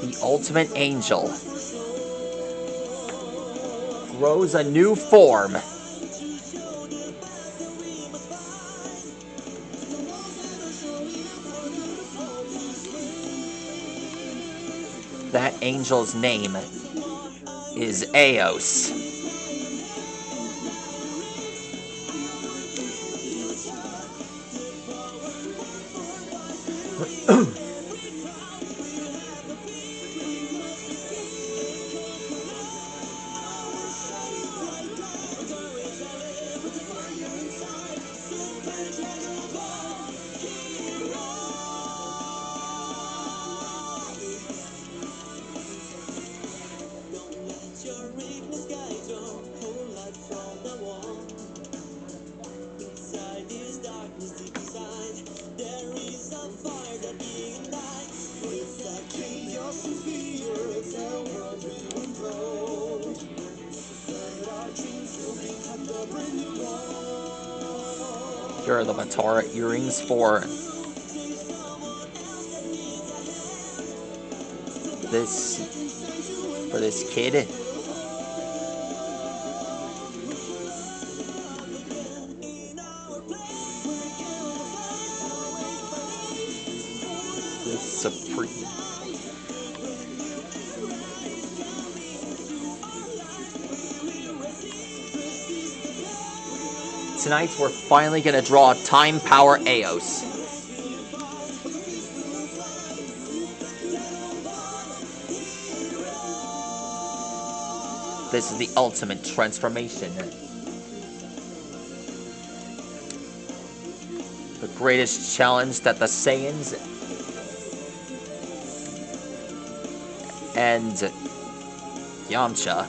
The ultimate angel grows a new form. That angel's name is AIOS. Here are the Matara earrings for this kid. This Supreme. Tonight we're finally gonna draw Time Power AIOS. This is the ultimate transformation. The greatest challenge that the Saiyans and Yamcha,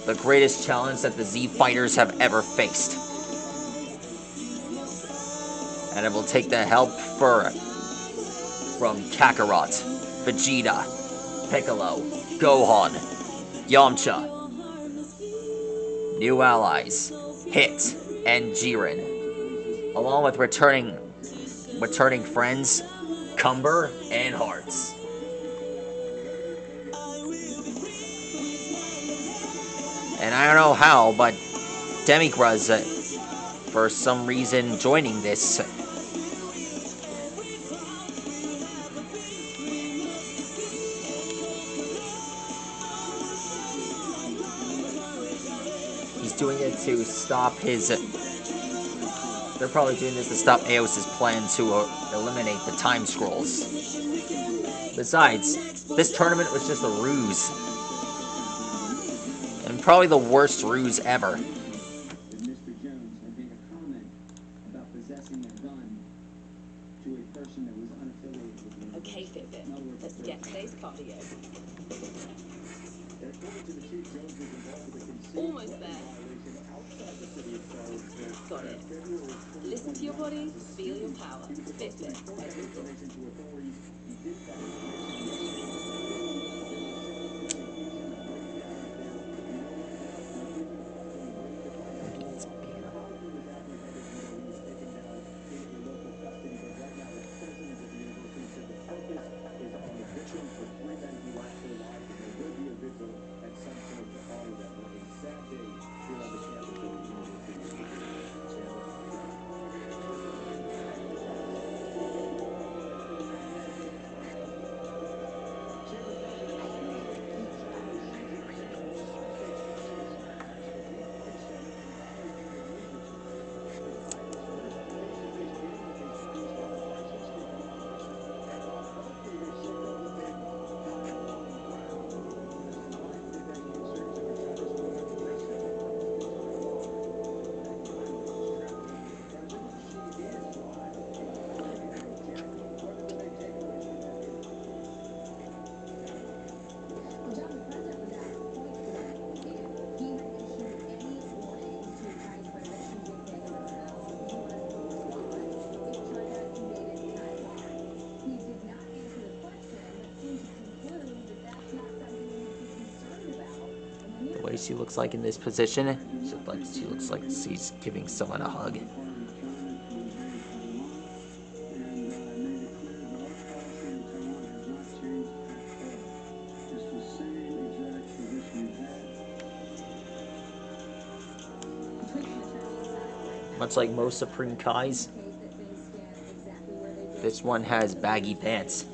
the greatest challenge that the Z Fighters have ever faced. And it will take the help from Kakarot, Vegeta, Piccolo, Gohan, Yamcha, new allies, Hit, and Jiren, along with returning friends, Cumber and Hearts. And I don't know how, but Demigra's, for some reason, joining this. He's doing it to stop his... They're probably doing this to stop AIOS' plan to eliminate the time scrolls. Besides, this tournament was just a ruse. And probably the worst ruse ever. Okay, Fitbit, let's get today's cardio. Almost there. Got it. Listen to your body, feel your power. Fitbit, every thought. way she looks like in this position. She looks like she's giving someone a hug. Much like most Supreme Kais, this one has baggy pants.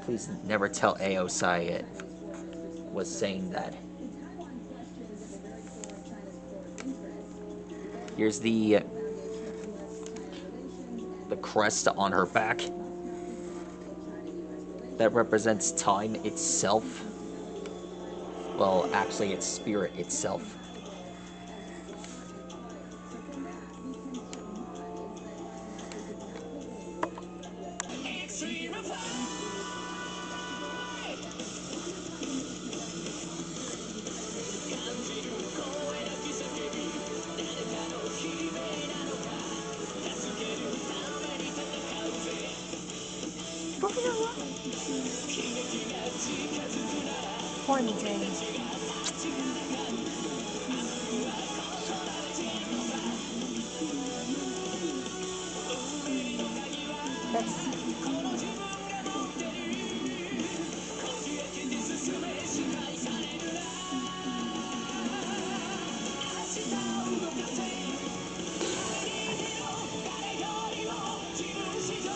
Please never tell AIOS I was saying that. Here's the crest on her back. That represents time itself. Well, actually, it's spirit itself. Horny thing. That's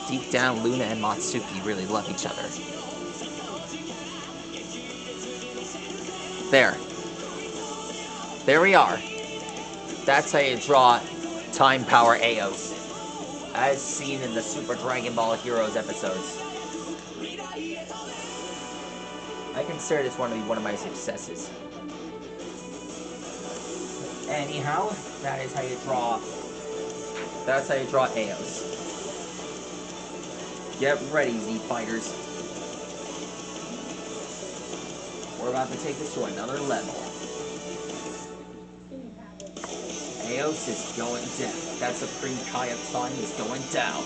Deep down, Luna and Matsuki really love each other. There we are. That's how you draw Time Power AIOS, as seen in the Super Dragon Ball Heroes episodes. I consider this one to be one of my successes. Anyhow, that's how you draw AIOS. Get ready, Z Fighters. We're about to take this to another level. AIOS is going down. That Supreme Kai of Time is going down.